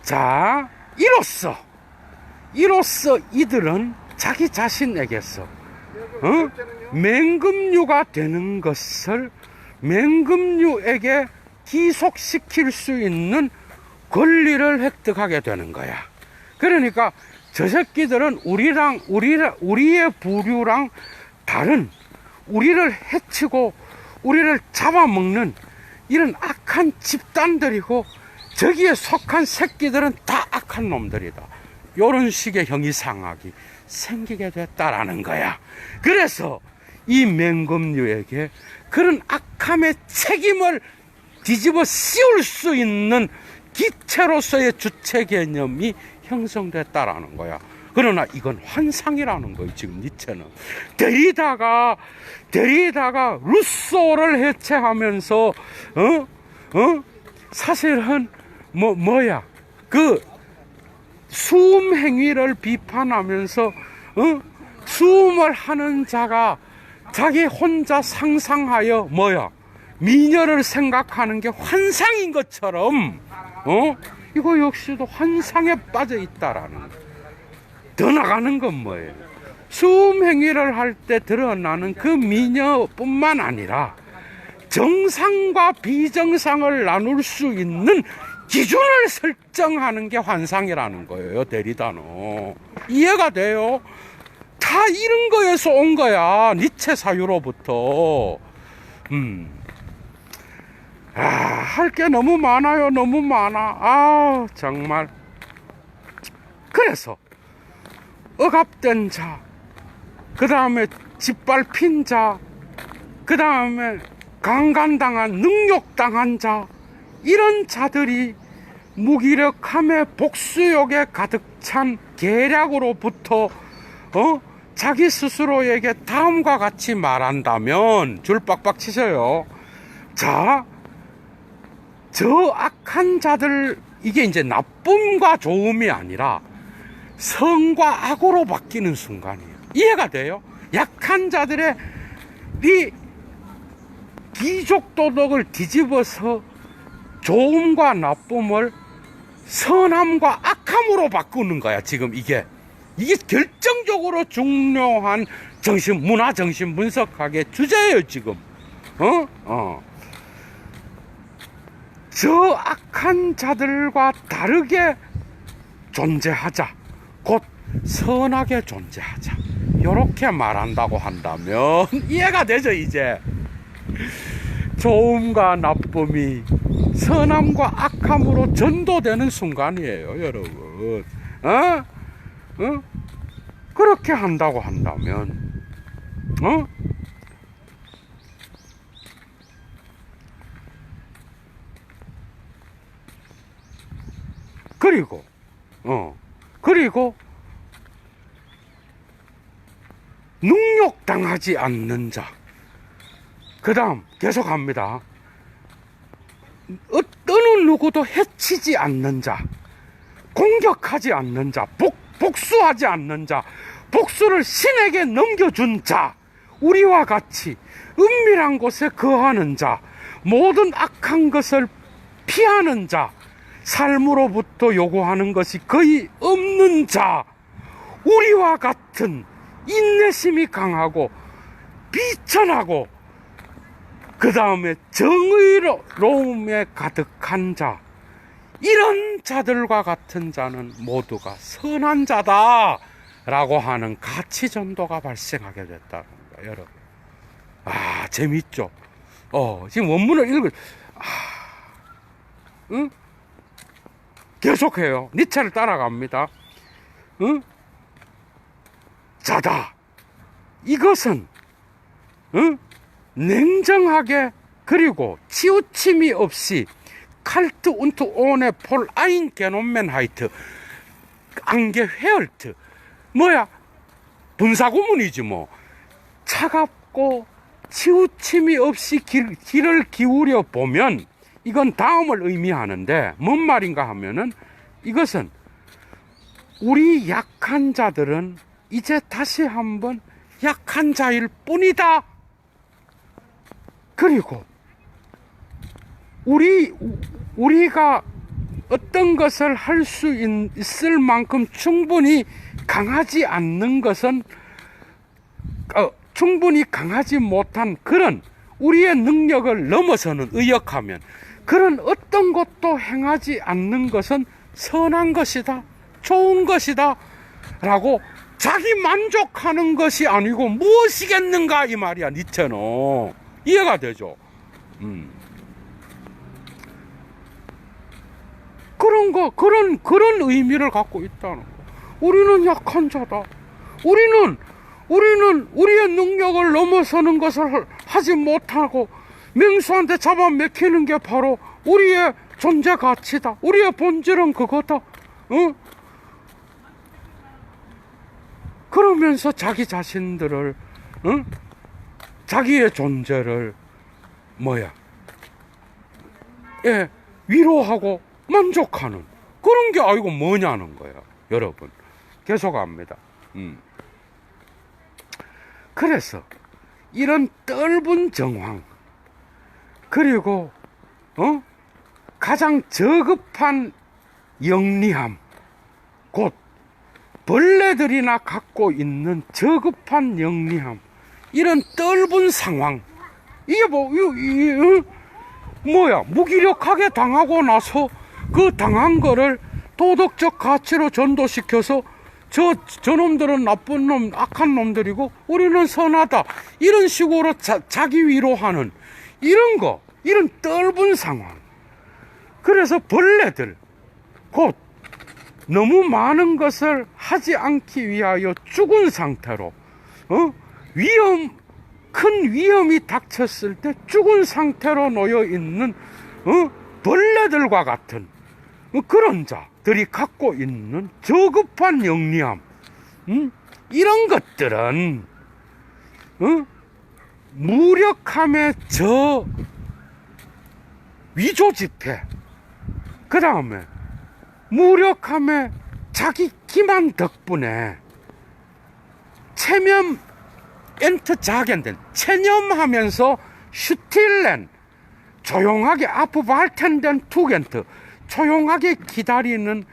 [SPEAKER 1] 자, 이로써 이들은 자기 자신에게서 맹금류가 되는 것을 맹금류에게 기속시킬 수 있는 권리를 획득하게 되는 거야. 그러니까 저 새끼들은 우리의 부류랑 다른, 우리를 해치고 우리를 잡아먹는 이런 악한 집단들이고, 저기에 속한 새끼들은 다 악한 놈들이다. 이런 식의 형이상학이 생기게 됐다라는 거야. 그래서 이 맹금류에게 그런 악함의 책임을 뒤집어 씌울 수 있는 기체로서의 주체 개념이 형성됐다라는 거야. 그러나 이건 환상이라는 거예요. 지금 니체는 데리다가 루소를 해체하면서 사실은 뭐야, 그 수음 행위를 비판하면서 수음을 하는 자가 자기 혼자 상상하여 뭐야, 미녀를 생각하는 게 환상인 것처럼 이거 역시도 환상에 빠져 있다라는 거. 더 나가는 건 뭐예요? 수음 행위를 할 때 드러나는 그 미녀뿐만 아니라 정상과 비정상을 나눌 수 있는 기준을 설정하는 게 환상이라는 거예요. 데리다노. 이해가 돼요? 다 이런 거에서 온 거야. 니체 사유로부터. 할 게 너무 많아요. 너무 많아. 정말. 그래서 억압된 자, 그 다음에 짓밟힌 자, 그 다음에 강간당한, 능욕당한 자, 이런 자들이 무기력함에 복수욕에 가득 찬 계략으로부터 자기 스스로에게 다음과 같이 말한다면, 줄 빡빡 치셔요. 자, 저 악한 자들, 이게 이제 나쁨과 좋음이 아니라 성과 악으로 바뀌는 순간이에요. 이해가 돼요? 약한 자들의 귀족도덕을 뒤집어서 좋음과 나쁨을 선함과 악함으로 바꾸는 거야. 지금 이게 결정적으로 중요한 문화 정신 분석학의 주제예요. 지금 저 악한 자들과 다르게 존재하자, 곧 선하게 존재하자, 이렇게 말한다고 한다면 이해가 되죠. 이제 좋음과 나쁨이 선함과 악함으로 전도되는 순간이에요, 여러분. 그렇게 한다고 한다면 그리고 능욕당하지 않는 자, 그 다음 계속합니다. 어느 누구도 해치지 않는 자, 공격하지 않는 자, 복수하지 않는 자, 복수를 신에게 넘겨준 자, 우리와 같이 은밀한 곳에 거하는 자, 모든 악한 것을 피하는 자, 삶으로부터 요구하는 것이 거의 없는 자, 우리와 같은 인내심이 강하고 비천하고 그 다음에 정의로움에 가득한 자, 이런 자들과 같은 자는 모두가 선한 자다 라고 하는 가치 전도가 발생하게 됐다는 거예요, 여러분. 재밌죠? 지금 원문을 응? 계속해요. 니체를 따라갑니다. 자다, 이것은 냉정하게 그리고 치우침이 없이 칼트 운트 온의 폴 아인 게논멘하이트 안게헤얼트, 분사구문이지 뭐. 차갑고 치우침이 없이 귀를 기울여 보면 이건 다음을 의미하는데 뭔 말인가 하면은, 이것은 우리 약한 자들은 이제 다시 한번 약한 자일 뿐이다. 그리고 우리가 어떤 것을 할 수 있을 만큼 충분히 강하지 않는 것은 충분히 강하지 못한 그런 우리의 능력을 넘어서는, 의역하면 그런 어떤 것도 행하지 않는 것은 선한 것이다, 좋은 것이다 라고 자기 만족하는 것이 아니고 무엇이겠는가 이 말이야, 니체는. 이해가 되죠? 그런 의미를 갖고 있다는 거. 우리는 약한 자다. 우리는 우리의 능력을 넘어서는 것을 하지 못하고 맹수한테 잡아먹히는 게 바로 우리의 존재 가치다. 우리의 본질은 그거다. 그러면서 자기 자신들을, 자기의 존재를 위로하고 만족하는 그런 게 아이고 뭐냐는 거야, 여러분. 계속합니다. 그래서 이런 떫은 정황, 그리고 가장 저급한 영리함, 곧 벌레들이나 갖고 있는 저급한 영리함, 이런 떫은 상황, 이게 무기력하게 당하고 나서 그 당한 거를 도덕적 가치로 전도시켜서 저놈들은 나쁜 놈, 악한 놈들이고 우리는 선하다, 이런 식으로 자기 위로하는 이런 떫은 상황. 그래서 벌레들, 곧 너무 많은 것을 하지 않기 위하여 죽은 상태로, 큰 위험이 닥쳤을 때 죽은 상태로 놓여 있는 벌레들과 같은 그런 자들이 갖고 있는 저급한 영리함, 이런 것들은 무력함의 위조 지폐, 그 다음에 무력함의 자기 기만 덕분에 체념 엔트 자겐된 체념하면서 슈틸렌, 조용하게 아프발텐덴 투겐트, 조용하게 기다리는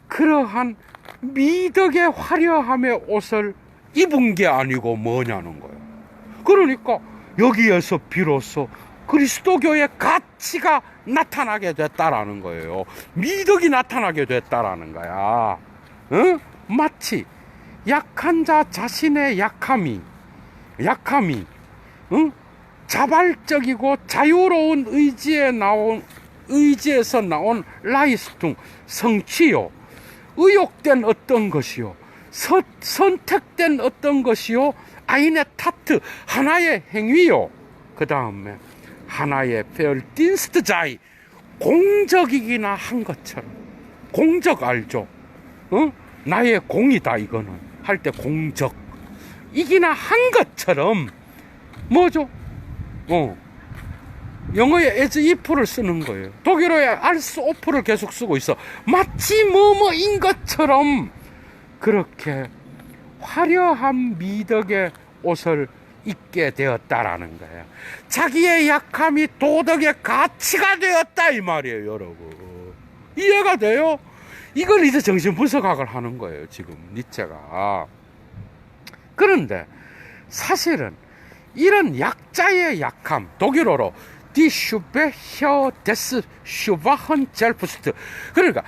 [SPEAKER 1] 그러한 미덕의 화려함의 옷을 입은 게 아니고 뭐냐는 거예요. 그러니까 여기에서 비로소 그리스도교의 가치가 나타나게 됐다라는 거예요. 미덕이 나타나게 됐다라는 거야. 어? 마치 약한 자 자신의 약함이 자발적이고 자유로운 의지에서 나온 라이스퉁, 성취요, 의욕된 어떤 것이요, 선택된 어떤 것이요, 아인의 타트, 하나의 행위요, 그 다음에 하나의 페얼딘스트자이, 공적이기나 한 것처럼. 공적 알죠? 나의 공이다, 이거는. 할 때 공적. 이기나 한 것처럼, 뭐죠? 영어에 as if를 쓰는 거예요. 독일어에 als of를 계속 쓰고 있어. 마치 뭐뭐인 것처럼 그렇게 화려한 미덕의 옷을 입게 되었다라는 거예요. 자기의 약함이 도덕의 가치가 되었다 이 말이에요, 여러분. 이해가 돼요? 이걸 이제 정신분석학을 하는 거예요, 지금 니체가. 그런데 사실은 이런 약자의 약함, 독일어로 Die Schwäche des Schwachen Selbst, 그러니까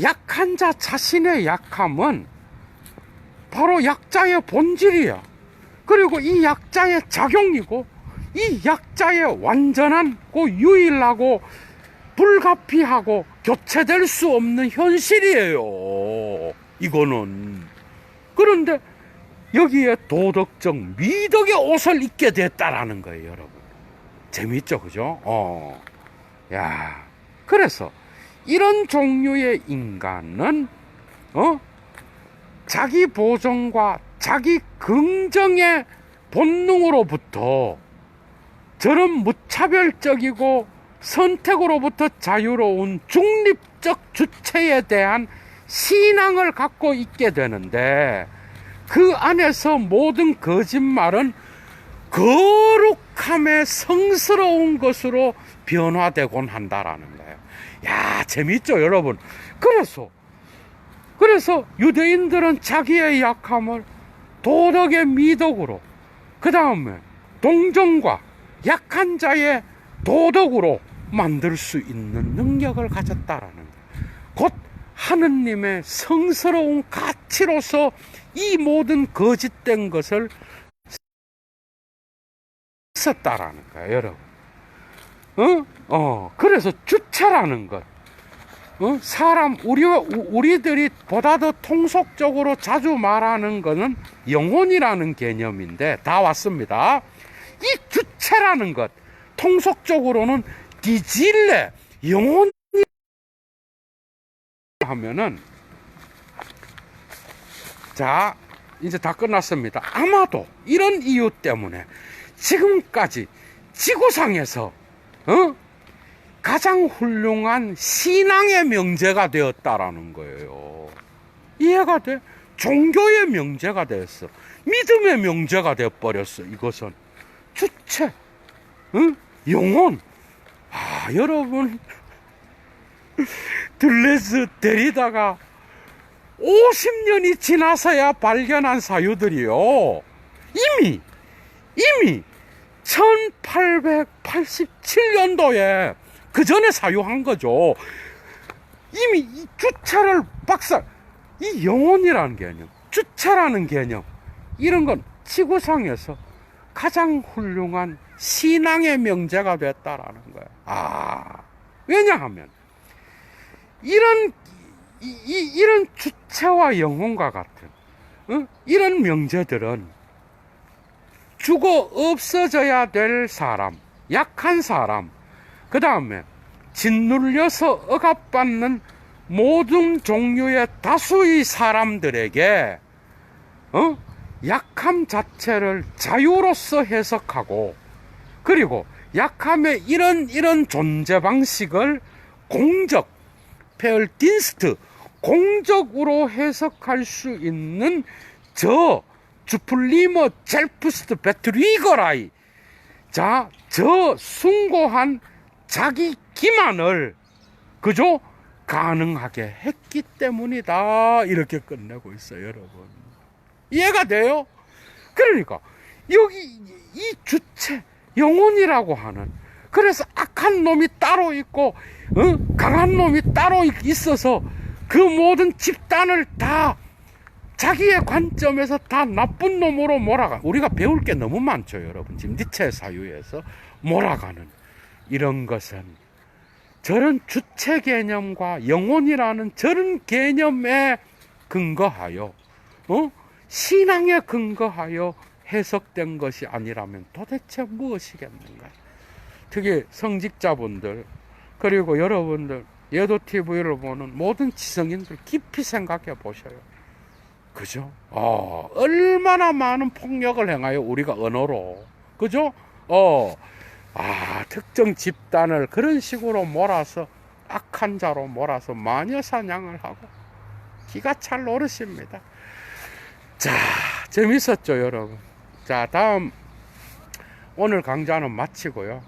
[SPEAKER 1] 약한 자 자신의 약함은 바로 약자의 본질이야. 그리고 이 약자의 작용이고, 이 약자의 완전한 유일하고 불가피하고 교체될 수 없는 현실이에요, 이거는. 그런데 여기에 도덕적 미덕의 옷을 입게 됐다라는 거예요, 여러분. 재밌죠, 그죠? 야, 그래서 이런 종류의 인간은 자기 보존과 자기 긍정의 본능으로부터 저런 무차별적이고 선택으로부터 자유로운 중립적 주체에 대한 신앙을 갖고 있게 되는데, 그 안에서 모든 거짓말은 거룩함의 성스러운 것으로 변화되곤 한다라는 거예요. 야, 재밌죠, 여러분? 그래서 유대인들은 자기의 약함을 도덕의 미덕으로, 그 다음에 동정과 약한 자의 도덕으로 만들 수 있는 능력을 가졌다라는 거예요. 곧 하느님의 성스러운 가치로서 이 모든 거짓된 것을 썼다라는 거예요, 여러분. 그래서 주체라는 것, 사람, 우리들이 보다 더 통속적으로 자주 말하는 것은 영혼이라는 개념인데, 다 왔습니다. 이 주체라는 것, 통속적으로는 디질레, 영혼 하면은, 자, 이제 다 끝났습니다. 아마도 이런 이유 때문에 지금까지 지구상에서 가장 훌륭한 신앙의 명제가 되었다라는 거예요. 이해가 돼? 종교의 명제가 되었어. 믿음의 명제가 되어버렸어. 이것은 주체, 영혼. 여러분, 들레스 데리다가 50년이 지나서야 발견한 사유들이요, 이미 1887년도에 그 전에 사유한 거죠. 이미 이 주체를 이 영혼이라는 개념, 주체라는 개념, 이런 건 지구상에서 가장 훌륭한 신앙의 명제가 됐다라는 거예요. 왜냐하면 이런 주체와 영혼과 같은 이런 명제들은 죽어 없어져야 될 사람, 약한 사람, 그 다음에 짓눌려서 억압받는 모든 종류의 다수의 사람들에게 약함 자체를 자유로서 해석하고, 그리고 약함의 이런 존재 방식을 공적, 페얼딘스트, 공적으로 해석할 수 있는 주플리머 젤프스트 베트리거라이, 자, 저 숭고한 자기 기만을 그저 가능하게 했기 때문이다. 이렇게 끝내고 있어요, 여러분. 이해가 돼요? 그러니까 여기 이 주체 영혼이라고 하는, 그래서 악한 놈이 따로 있고 강한 놈이 따로 있어서 그 모든 집단을 다 자기의 관점에서 다 나쁜 놈으로 몰아가. 우리가 배울 게 너무 많죠, 여러분. 지금 니체 사유에서 몰아가는 이런 것은 저런 주체 개념과 영혼이라는 저런 개념에 근거하여 신앙에 근거하여 해석된 것이 아니라면 도대체 무엇이겠는가. 특히 성직자분들, 그리고 여러분들 예도TV를 보는 모든 지성인들 깊이 생각해 보셔요. 그죠? 얼마나 많은 폭력을 행하여 우리가 언어로, 그죠? 특정 집단을 그런 식으로 몰아서 악한 자로 몰아서 마녀 사냥을 하고 기가 찰 노릇입니다. 자, 재밌었죠, 여러분? 자, 다음 오늘 강좌는 마치고요.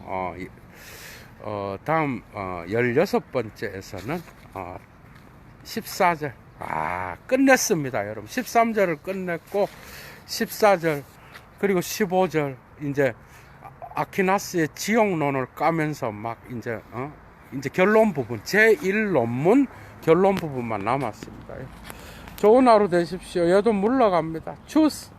[SPEAKER 1] 다음 16번째에서는 14절 끝냈습니다, 여러분. 13절을 끝냈고 14절 그리고 15절 이제 아퀴나스의 지옥론을 까면서 막 이제 결론 부분, 제1논문 결론 부분만 남았습니다. 좋은 하루 되십시오. 얘도 물러갑니다. 추스.